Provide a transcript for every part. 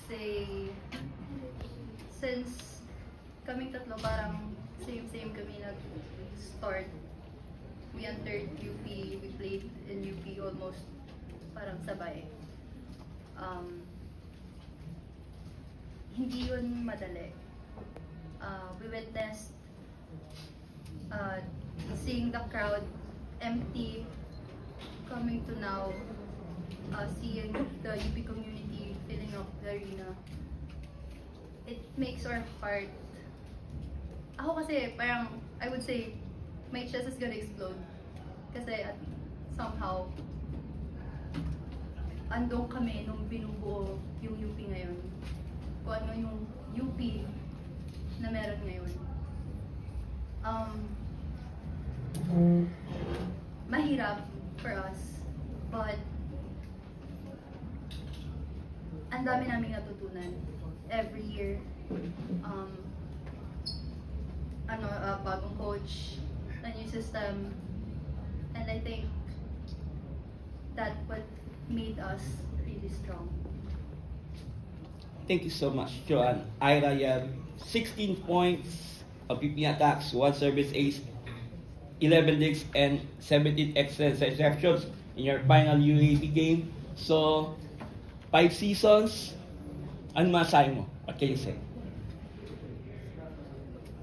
say, since kaming tatlo parang same kami nag-start. We entered UP, we played in UP almost parang sabay. Hindi yun madali. We witnessed seeing the crowd empty, coming to now, seeing the UP community filling up the arena. It makes our heart, ako kasi parang, I would say, my chest is gonna explode. Kasi somehow, andong kami nung binubuo yung UP ngayon. Kung ano yung UP na meron ngayon. Mahirap for us, but ang dami naming natutunan every year. Bagong coach, a new system, and I think that what made us really strong. Thank you so much, Joanne. Ira, you have 16 points of PP attacks, 1 service ace, 11 digs, and 17 excellent receptions in your final UAP game. So, 5 seasons, ano masahe mo? What can you say?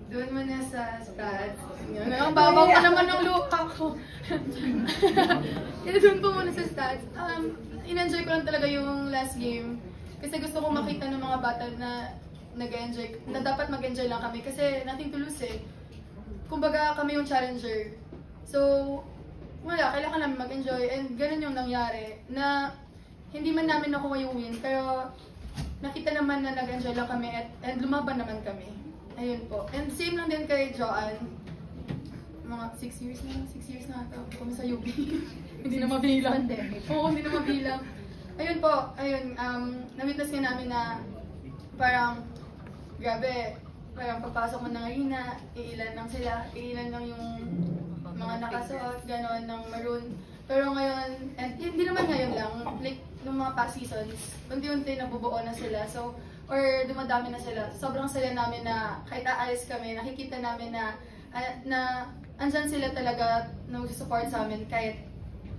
Doon mo na sa stats. Ang babaw pa naman ng luha ko. Doon po muna sa stats. In-enjoy ko lang talaga yung last game. Kasi gusto ko makita ng mga bata na nag-enjoy, na dapat mag-enjoy lang kami. Kasi nothing to lose eh. Kumbaga kami yung challenger. So, wala, kailangan namin mag-enjoy. And ganun yung nangyari. Na hindi man namin nakuha yung win, pero nakita naman na nag-enjoy lang kami and lumaban naman kami. Ayun po. And same lang din kay Joanne. Mga 6 years na ata kami sa UP. Hindi na mabilang. Oo, hindi na mabilang. Ayun po, na-witness nga namin na parang, grabe, parang pagpasok mo ng arena, iilan lang yung mga nakasuot, gano'n, ng maroon. Pero ngayon, and hindi naman ngayon lang, like, nung mga past seasons, unti-unti nabubuo na sila. So, or dumadami na sila. Sobrang saya namin na kahit aalis kami, nakikita namin na andyan sila talaga nag-support sa amin kahit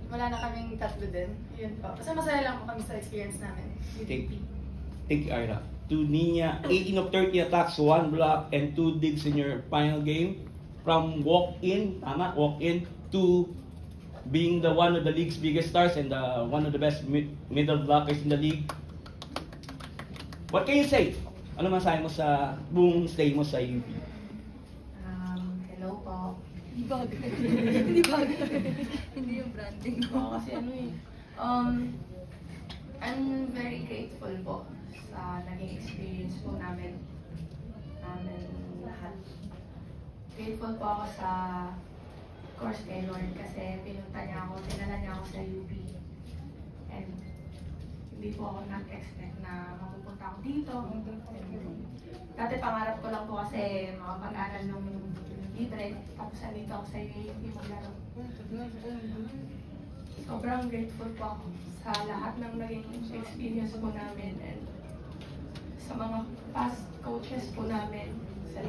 wala na kaming tatlo din. Yun po. Kasi masaya lang po kami sa experience namin. Thank you, Ira. To Nina, 18 of 30 attacks, 1 block, and 2 digs in your final game. From walk-in, to being one of the league's biggest stars and one of the best middle blockers in the league. What can you say? Ano masahe mo sa buong stay mo sa UP? Hello po. Hindi bagay. Hindi yung branding. Kasi I'm very grateful po sa naging experience po namin lahat. Grateful po ako sa course kay Lord kasi dinala niya ako sa UP. And hindi po ako nag-expect na mapupunta ako dito. Dati pangarap ko lang po kasi makapag-aral ng libre. Tapos nandito ako sa UAP maglaro. Sobrang grateful po ako sa lahat ng naging experience po namin and sa mga past coaches po namin. Sa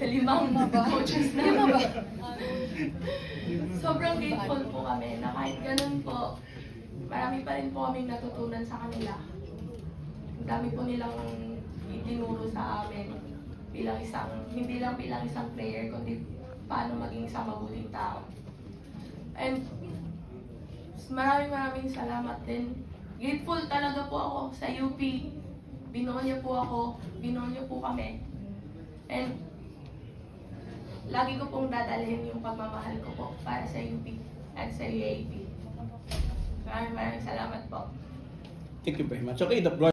limang coaches namin. Sobrang grateful po kami na kahit ganun po, marami pa rin po kaming natutunan sa kanila. Ang dami po nilang itinuro sa amin hindi lang bilang isang player, kundi paano maging isang mabuting tao. And maraming salamat din. Grateful talaga po ako sa UP. Binuo niyo po ako, binuo niyo po kami. And lagi ko pong dadalhin yung pagmamahal ko po para sa UP at sa UAP. Maraming salamat po. Thank you very much. Okay, the floor